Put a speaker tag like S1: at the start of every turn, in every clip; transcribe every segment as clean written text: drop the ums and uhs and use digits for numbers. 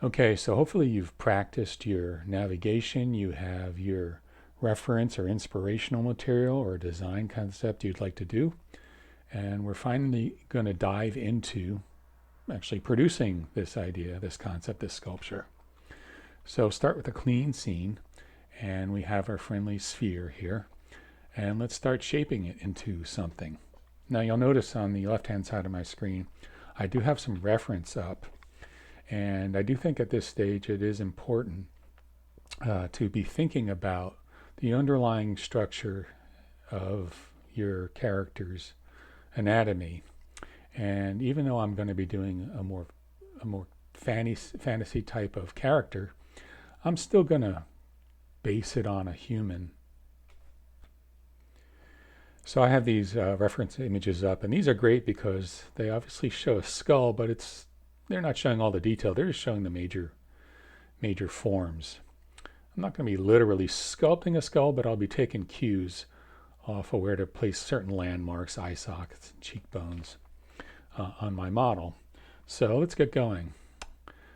S1: Okay, so hopefully you've practiced your navigation, you have your reference or inspirational material or design concept you'd like to do, and we're finally going to dive into actually producing this idea, this concept, this sculpture. So start with a clean scene, and we have our friendly sphere here, and let's start shaping it into something. Now you'll notice on the left-hand side of my screen, I do have some reference up. And I do think at this stage it is important to be thinking about the underlying structure of your character's anatomy. And even though I'm going to be doing a more fantasy type of character, I'm still going to base it on a human. So I have these reference images up, and these are great because they obviously show a skull, but they're not showing all the detail. They're just showing the major forms. I'm not going to be literally sculpting a skull, but I'll be taking cues off of where to place certain landmarks, eye sockets, and cheekbones on my model. So let's get going.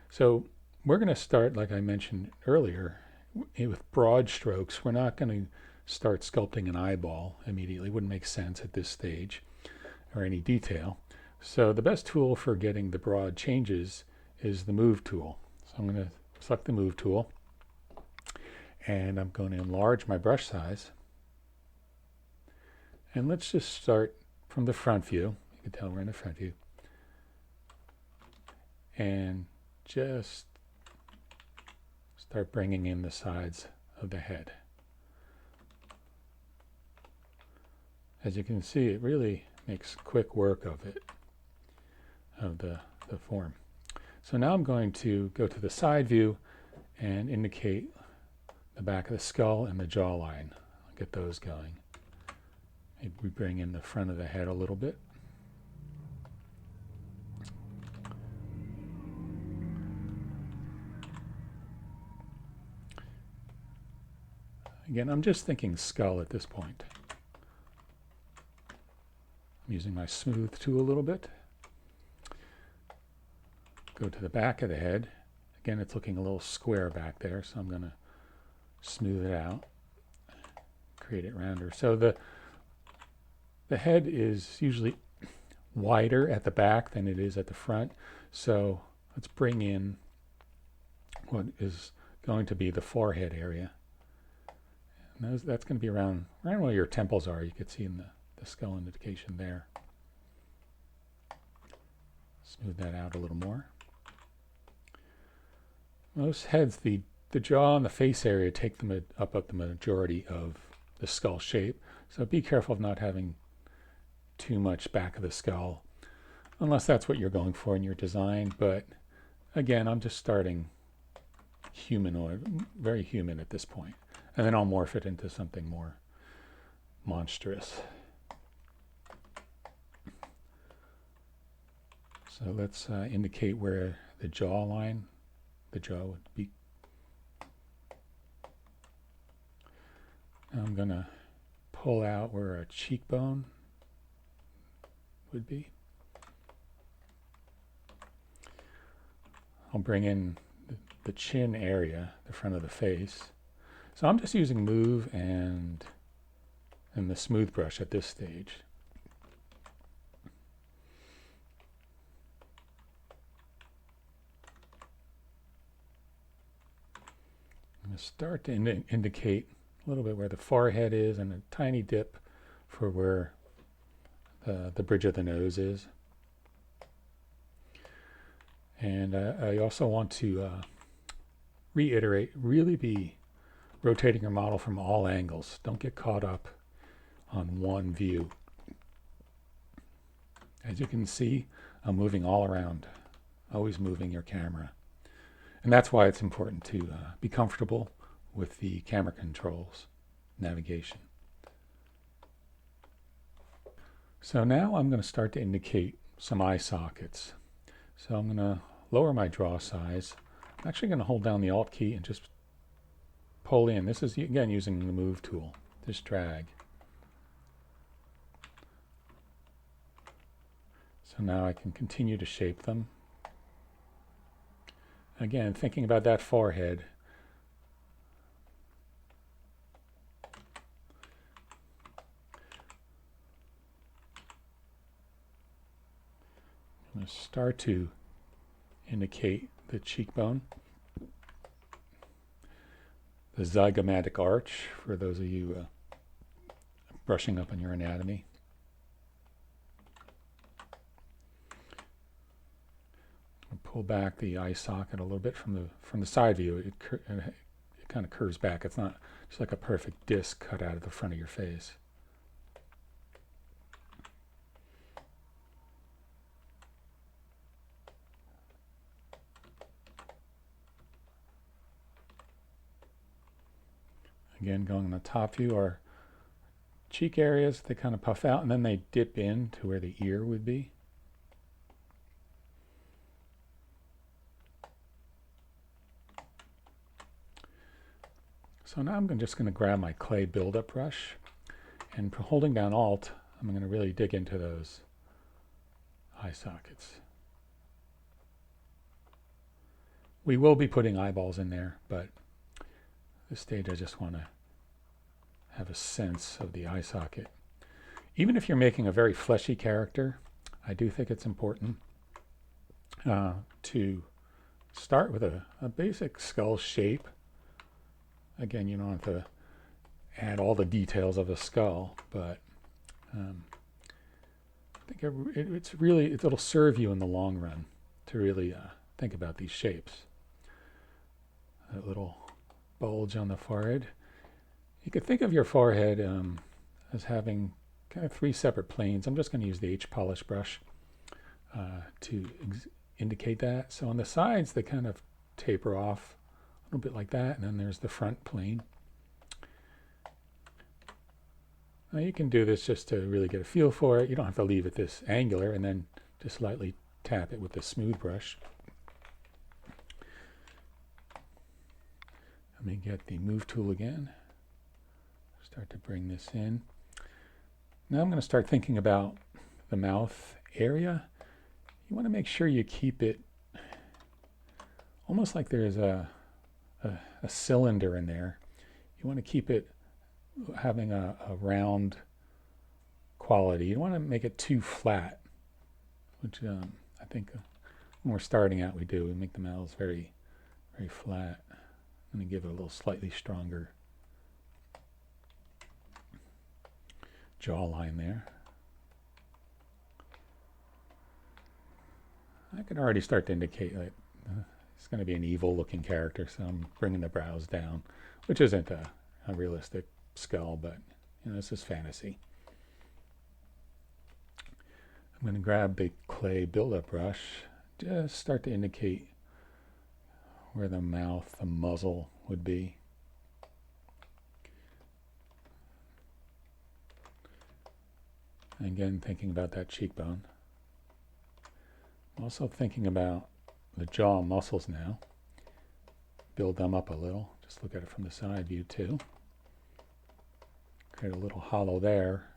S1: So we're going to start, like I mentioned earlier, with broad strokes. We're not going to start sculpting an eyeball immediately. Wouldn't make sense at this stage or any detail. So the best tool for getting the broad changes is the move tool. So I'm going to select the move tool, and I'm going to enlarge my brush size. And let's just start from the front view. You can tell we're in the front view. And just start bringing in the sides of the head. As you can see, it really makes quick work of it, of the form. So now I'm going to go to the side view and indicate the back of the skull and the jawline. I'll get those going. Maybe we bring in the front of the head a little bit. Again, I'm just thinking skull at this point. I'm using my smooth tool a little bit. Go to the back of the head. Again, it's looking a little square back there, so I'm going to smooth it out, create it rounder. So the head is usually wider at the back than it is at the front. So let's bring in what is going to be the forehead area. And that's going to be around where your temples are. You can see in the skull indication there. Smooth that out a little more. Most heads, the jaw and the face area take up the majority of the skull shape. So be careful of not having too much back of the skull, unless that's what you're going for in your design. But again, I'm just starting humanoid, very human at this point. And then I'll morph it into something more monstrous. So let's indicate where the jaw would be. Now I'm going to pull out where a cheekbone would be. I'll bring in the chin area, the front of the face. So I'm just using move and the smooth brush at this stage. I'm going to start to indicate a little bit where the forehead is and a tiny dip for where the bridge of the nose is. And I also want to reiterate, really be rotating your model from all angles. Don't get caught up on one view. As you can see, I'm moving all around, always moving your camera. And that's why it's important to be comfortable with the camera controls, navigation. So now I'm going to start to indicate some eye sockets. So I'm going to lower my draw size. I'm actually going to hold down the Alt key and just pull in. This is, again, using the move tool. Just drag. So now I can continue to shape them. Again, thinking about that forehead. I'm going to start to indicate the cheekbone. The zygomatic arch, for those of you brushing up on your anatomy. Pull back the eye socket a little bit from the side view. It kind of curves back. It's not just like a perfect disc cut out of the front of your face. Again, going on the top view, our cheek areas, they kind of puff out and then they dip in to where the ear would be. So now I'm just going to grab my clay buildup brush, and holding down Alt, I'm going to really dig into those eye sockets. We will be putting eyeballs in there, but at this stage I just want to have a sense of the eye socket. Even if you're making a very fleshy character, I do think it's important to start with a basic skull shape. Again, you don't have to add all the details of a skull, but I think it'll serve you in the long run to really think about these shapes. That little bulge on the forehead. You could think of your forehead as having kind of three separate planes. I'm just going to use the H polish brush to indicate that. So on the sides, they kind of taper off a little bit like that, and then there's the front plane. Now you can do this just to really get a feel for it. You don't have to leave it this angular, and then just lightly tap it with the smooth brush. Let me get the move tool again. Start to bring this in. Now I'm going to start thinking about the mouth area. You want to make sure you keep it almost like there's a cylinder in there. You want to keep it having a round quality. You don't want to make it too flat, which I think when we're starting out we do. We make the mouths very, very flat. I'm going to give it a little slightly stronger jawline there. I can already start to indicate that it's going to be an evil looking character, so I'm bringing the brows down, which isn't a realistic skull, but this is fantasy. I'm going to grab the clay buildup brush, just start to indicate where the mouth, the muzzle would be. Again, thinking about that cheekbone. I'm also thinking about the jaw muscles now. Build them up a little. Just look at it from the side view too. Create a little hollow there.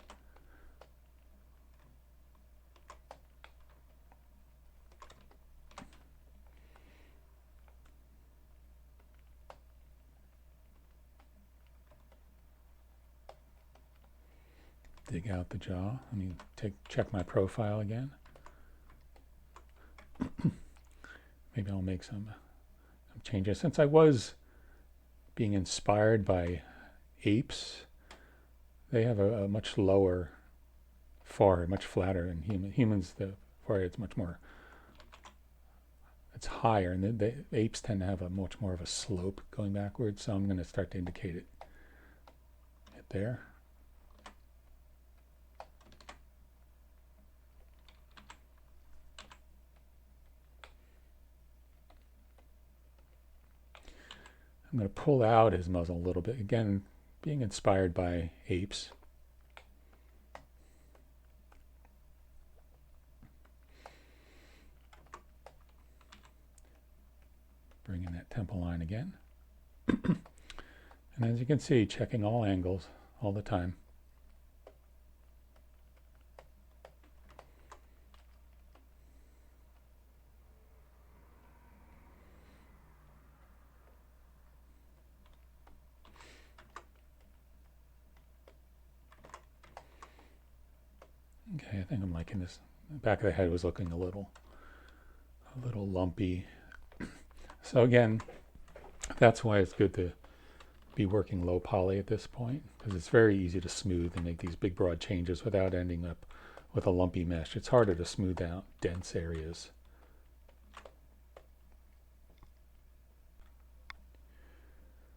S1: Dig out the jaw. Let me check my profile again. Maybe I'll make some changes. Since I was being inspired by apes, they have a much lower forehead, much flatter than humans. The forehead's much more, it's higher, and the apes tend to have a much more of a slope going backwards. So I'm going to start to indicate it there. I'm going to pull out his muzzle a little bit. Again, being inspired by apes. Bring in that temple line again. And as you can see, checking all angles all the time. Okay, I think I'm liking this. The back of the head was looking a little lumpy. So again, that's why it's good to be working low poly at this point, because it's very easy to smooth and make these big broad changes without ending up with a lumpy mesh. It's harder to smooth out dense areas.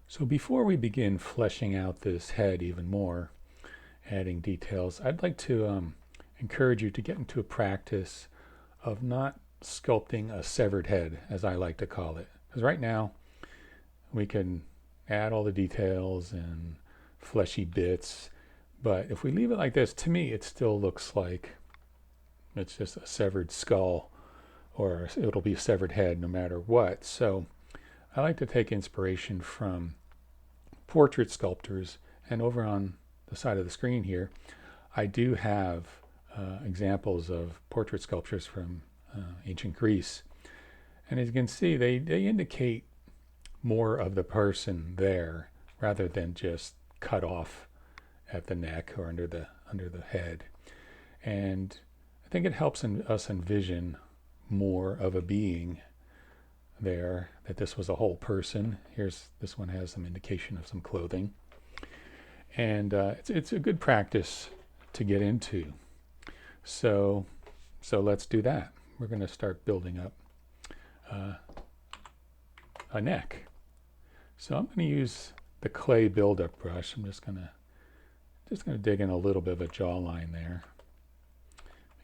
S1: So before we begin fleshing out this head even more, adding details, I'd like to encourage you to get into a practice of not sculpting a severed head, as I like to call it. Because right now, we can add all the details and fleshy bits, but if we leave it like this, to me, it still looks like it's just a severed skull, or it'll be a severed head no matter what. So I like to take inspiration from portrait sculptors, and over on the side of the screen here, I do have examples of portrait sculptures from ancient Greece. And as you can see, they indicate more of the person there rather than just cut off at the neck or under the head. And I think it helps us envision more of a being there, that this was a whole person. This one has some indication of some clothing. And it's a good practice to get into. So let's do that. We're going to start building up a neck. So I'm going to use the clay buildup brush. I'm just going to dig in a little bit of a jawline there.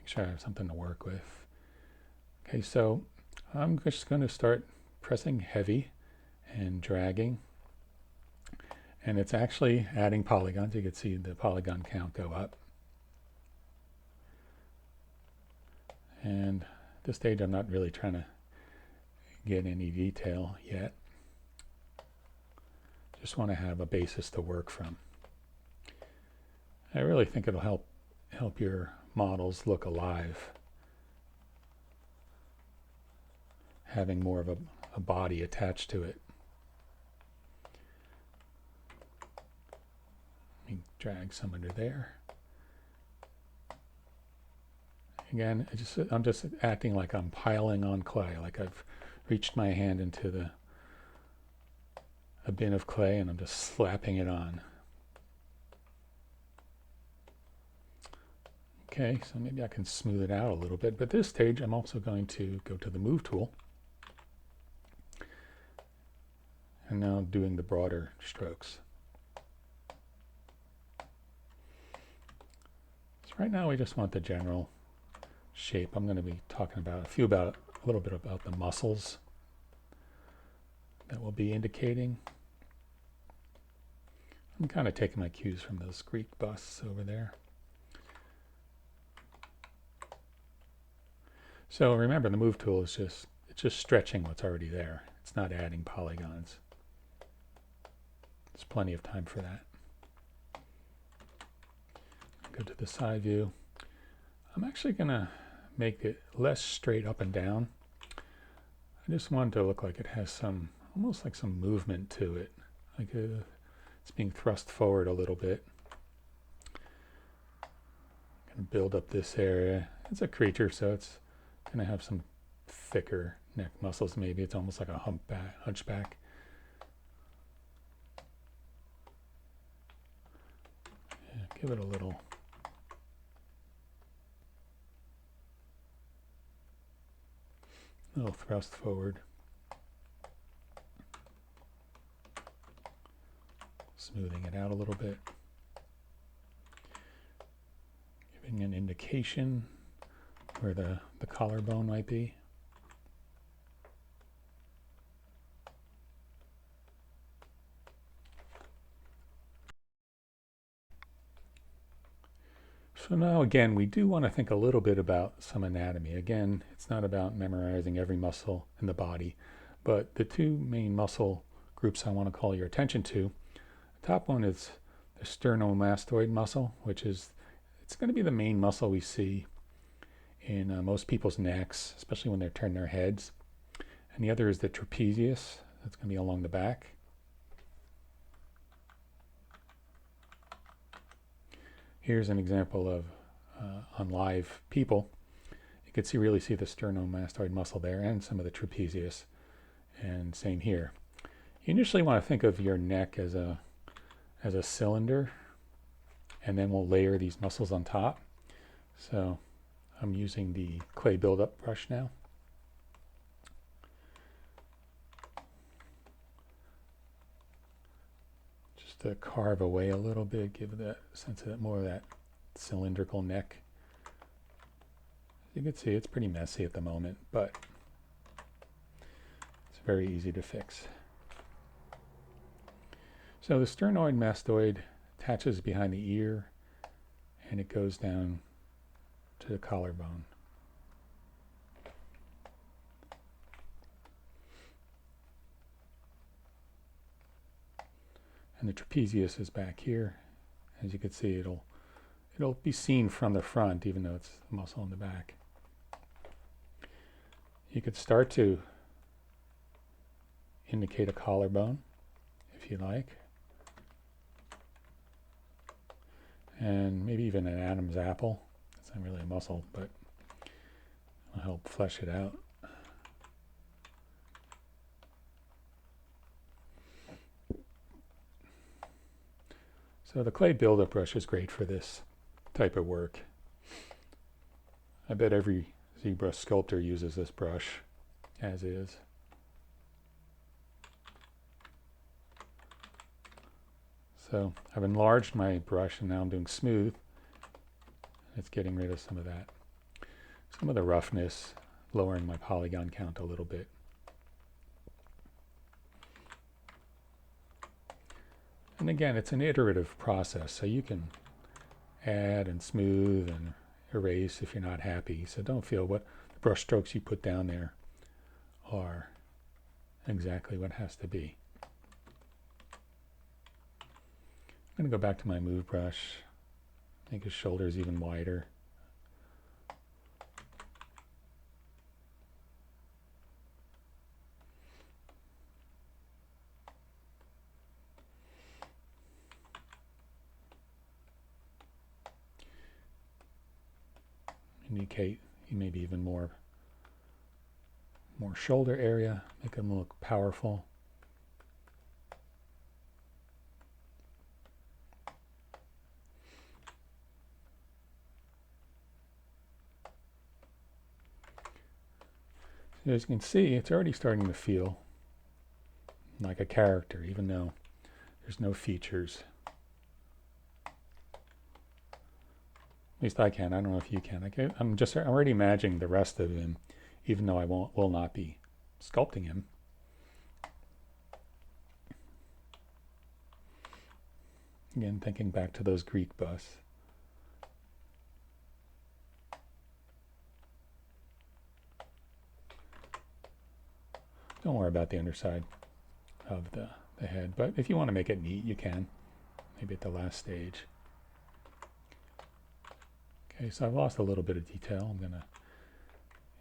S1: Make sure I have something to work with. Okay, so I'm just going to start pressing heavy and dragging. And it's actually adding polygons. You can see the polygon count go up. And at this stage, I'm not really trying to get any detail yet. Just want to have a basis to work from. I really think it'll help your models look alive, having more of a body attached to it. Let me drag some under there. Again, I'm just acting like I'm piling on clay, like I've reached my hand into a bin of clay and I'm just slapping it on. Okay, so maybe I can smooth it out a little bit, but at this stage I'm also going to go to the Move tool. And now doing the broader strokes. So right now we just want the general shape. I'm going to be talking about a little bit about the muscles that we'll be indicating. I'm kind of taking my cues from those Greek busts over there. So remember, the Move tool is just stretching what's already there. It's not adding polygons. There's plenty of time for that. Go to the side view. I'm actually going to make it less straight up and down. I just want it to look like it has almost like some movement to it. Like it's being thrust forward a little bit. I'm going to build up this area. It's a creature, so it's going to have some thicker neck muscles. Maybe it's almost like a hunchback. Yeah, give it a little thrust forward. Smoothing it out a little bit. Giving an indication where the collarbone might be. So now again, we do want to think a little bit about some anatomy. Again, it's not about memorizing every muscle in the body, but the two main muscle groups I want to call your attention to. The top one is the sternomastoid muscle, it's going to be the main muscle we see in most people's necks, especially when they're turning their heads. And the other is the trapezius. That's going to be along the back. Here's an example of on live people, you can really see the sternomastoid muscle there and some of the trapezius, and same here. You initially want to think of your neck as a cylinder, and then we'll layer these muscles on top. So I'm using the clay buildup brush now. Just to carve away a little bit, give that sense of more of that cylindrical neck. As you can see, it's pretty messy at the moment, but it's very easy to fix. So the sternoid mastoid attaches behind the ear, and it goes down to the collarbone. And the trapezius is back here. As you can see, it'll be seen from the front, even though it's the muscle in the back. You could start to indicate a collarbone if you like, and maybe even an Adam's apple. It's not really a muscle, but it'll help flesh it out. So the clay buildup brush is great for this type of work. I bet every ZBrush sculptor uses this brush as is. So I've enlarged my brush, and now I'm doing smooth. It's getting rid of some of the roughness, lowering my polygon count a little bit. And again, it's an iterative process, so you can add and smooth and erase if you're not happy. So don't feel what the brush strokes you put down there are exactly what has to be. I'm going to go back to my move brush, make his shoulders even wider. Indicate maybe even more shoulder area, make him look powerful. As you can see, it's already starting to feel like a character, even though there's no features. At least I can. I don't know if you can. I'm already imagining the rest of him, even though I will not be sculpting him. Again, thinking back to those Greek busts. Don't worry about the underside of the head, but if you want to make it neat, you can. Maybe at the last stage. Okay, so I've lost a little bit of detail. I'm going to,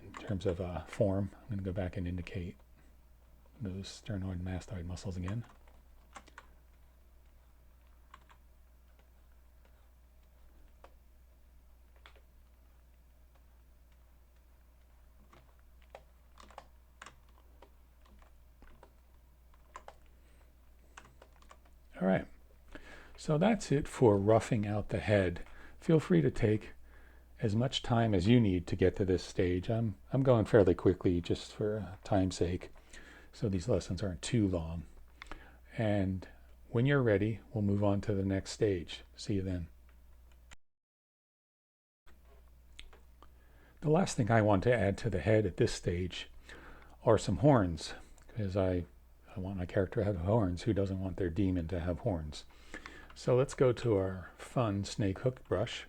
S1: in terms of form, I'm going to go back and indicate those sternoid and mastoid muscles again. All right, so that's it for roughing out the head. Feel free to take as much time as you need to get to this stage. I'm going fairly quickly just for time's sake, so these lessons aren't too long. And when you're ready, we'll move on to the next stage. See you then. The last thing I want to add to the head at this stage are some horns, because I want my character to have horns. Who doesn't want their demon to have horns? So let's go to our fun snake hook brush,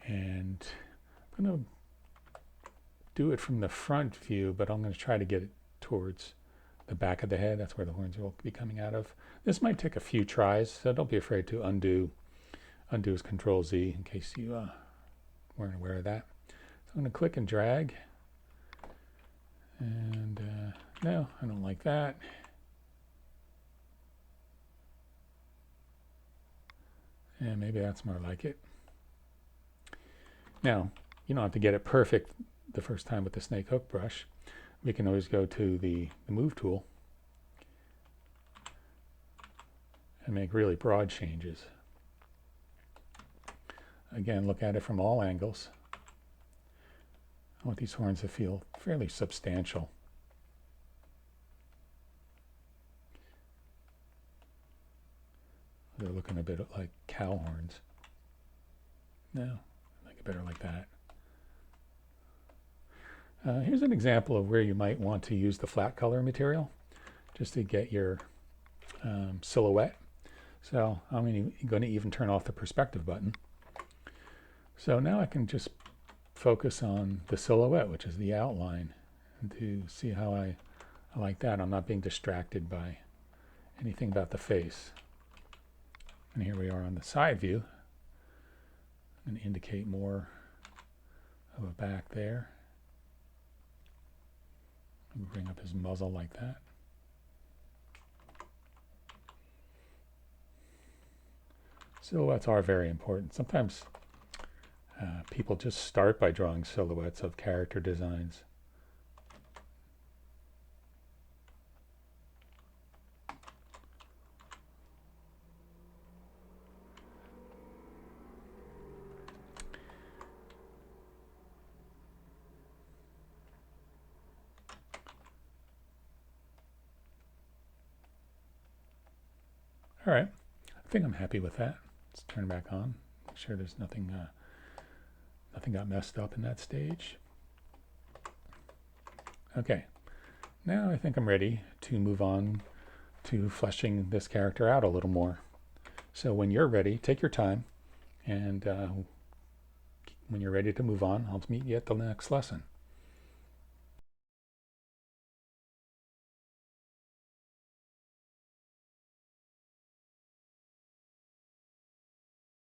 S1: and I'm going to do it from the front view, but I'm going to try to get it towards the back of the head. That's where the horns will be coming out of. This might take a few tries, so don't be afraid to undo. Undo is Control Z in case you weren't aware of that. So I'm going to click and drag, and no, I don't like that. And maybe that's more like it. Now, you don't have to get it perfect the first time with the snake hook brush. We can always go to the move tool and make really broad changes. Again, look at it from all angles. I want these horns to feel fairly substantial. They're looking a bit like cow horns. No, I like it better like that. Here's an example of where you might want to use the flat color material just to get your silhouette. So I'm going to even turn off the perspective button. So now I can just focus on the silhouette, which is the outline, and to see how I like that. I'm not being distracted by anything about the face. And here we are on the side view. I'm going to indicate more of a back there. Bring up his muzzle like that. Silhouettes are very important. Sometimes people just start by drawing silhouettes of character designs. All right, I think I'm happy with that. Let's turn it back on. Make sure there's nothing got messed up in that stage. Okay, now I think I'm ready to move on to fleshing this character out a little more. So when you're ready, take your time, and when you're ready to move on, I'll meet you at the next lesson.